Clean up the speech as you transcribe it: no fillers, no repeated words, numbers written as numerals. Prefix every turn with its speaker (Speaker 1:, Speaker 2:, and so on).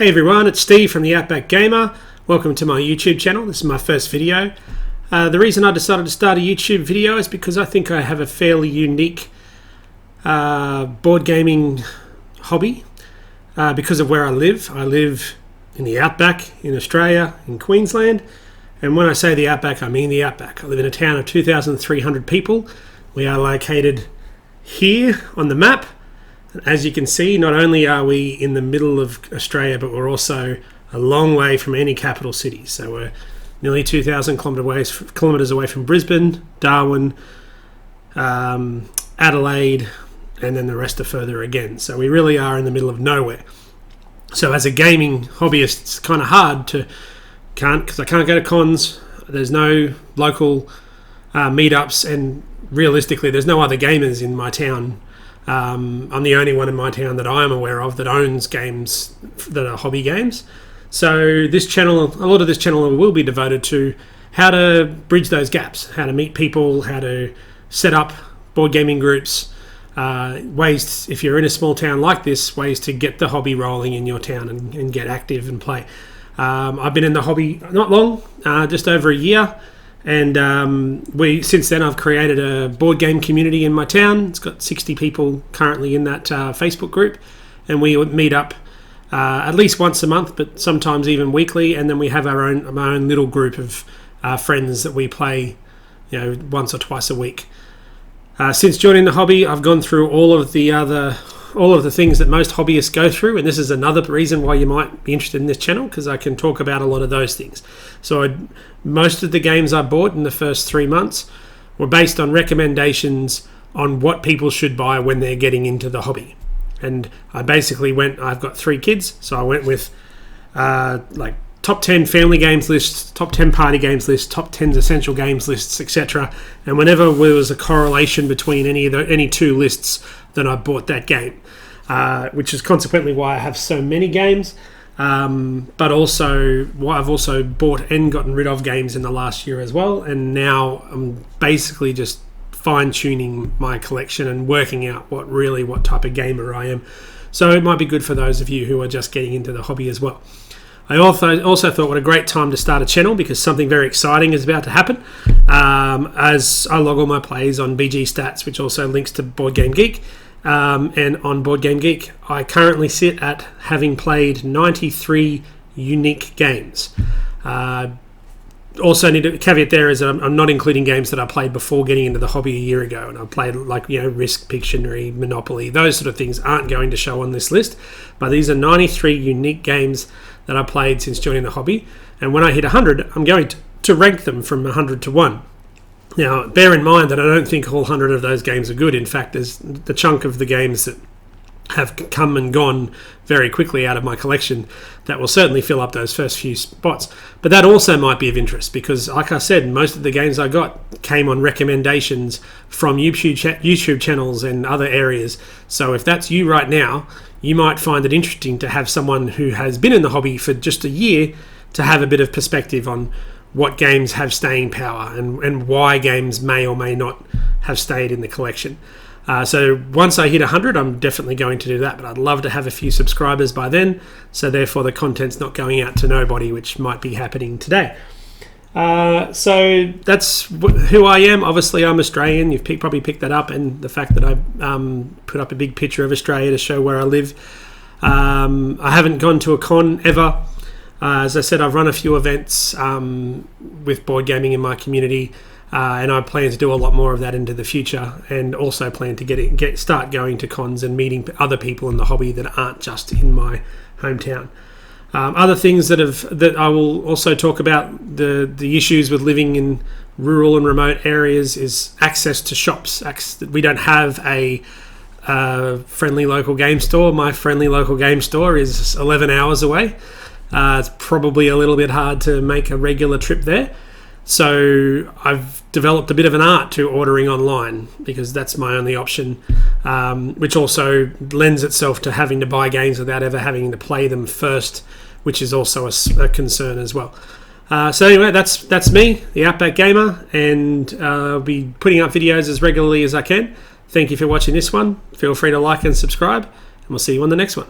Speaker 1: Hey everyone, it's Steve from the Outback Gamer. Welcome to my YouTube channel. This is my first video. The reason I decided to start a YouTube video is because I think I have a fairly unique board gaming hobby because of where I live. I live in the Outback in Australia, in Queensland. And when I say the Outback, I mean the Outback. I live in a town of 2,300 people. We are located here on the map. As you can see, not only are we in the middle of Australia, but we're also a long way from any capital city. So we're nearly 2,000 kilometres away from Brisbane, Darwin, Adelaide, and then the rest are further again. So we really are in the middle of nowhere. So as a gaming hobbyist, it's kind of hard because I can't go to cons. There's no local meetups, and realistically, there's no other gamers in my town. I'm the only one in my town that I am aware of that owns games that are hobby games. So this channel, a lot of this channel will be devoted to how to bridge those gaps, how to meet people, how to set up board gaming groups, ways, if you're in a small town like this, ways to get the hobby rolling in your town and get active and play. I've been in the hobby not long, just over a year. And since then I've created a board game community in my town. It's got 60 people currently in that Facebook group, and we meet up at least once a month, but sometimes even weekly. And then we have our own little group of friends that we play, once or twice a week. Since joining the hobby, I've gone through all of the things that most hobbyists go through, and this is another reason why you might be interested in this channel, because I can talk about a lot of those things. So most of the games I bought in the first 3 months were based on recommendations on what people should buy when they're getting into the hobby. And I basically I've got 3 kids, so I went with like top 10 family games lists, top 10 party games lists, top 10 essential games lists, etc. And whenever there was a correlation between any two lists, then I bought that game, which is consequently why I have so many games, but also why I've also bought and gotten rid of games in the last year as well. And now I'm basically just fine-tuning my collection and working out what type of gamer I am. So it might be good for those of you who are just getting into the hobby as well. I also thought what a great time to start a channel, because something very exciting is about to happen as I log all my plays on BG Stats, which also links to Board Game Geek. And on Board Game Geek, I currently sit at having played 93 unique games. Also need to caveat there is that I'm not including games that I played before getting into the hobby a year ago, and I played Risk, Pictionary, Monopoly. Those sort of things aren't going to show on this list, but these are 93 unique games that I played since joining the hobby. And when I hit 100, I'm going to rank them from 100 to 1. Now, bear in mind that I don't think all 100 of those games are good. In fact, there's the chunk of the games that have come and gone very quickly out of my collection that will certainly fill up those first few spots. But that also might be of interest, because like I said, most of the games I got came on recommendations from YouTube channels and other areas. So if that's you right now, you might find it interesting to have someone who has been in the hobby for just a year to have a bit of perspective on what games have staying power and why games may or may not have stayed in the collection. So once I hit 100, I'm definitely going to do that, but I'd love to have a few subscribers by then, so therefore the content's not going out to nobody, which might be happening today. So that's who I am. Obviously, I'm Australian. You've probably picked that up, and the fact that I put up a big picture of Australia to show where I live. I haven't gone to a con ever. As I said, I've run a few events with board gaming in my community, and I plan to do a lot more of that into the future, and also plan to start going to cons and meeting other people in the hobby that aren't just in my hometown. Other things that I will also talk about, the issues with living in rural and remote areas, is access to shops. We don't have a friendly local game store. My friendly local game store is 11 hours away. It's probably a little bit hard to make a regular trip there. So I've developed a bit of an art to ordering online, because that's my only option, which also lends itself to having to buy games without ever having to play them first, which is also a concern as well. So anyway, that's me, the Outback Gamer, and I'll be putting up videos as regularly as I can. Thank you for watching this one. Feel free to like and subscribe, and we'll see you on the next one.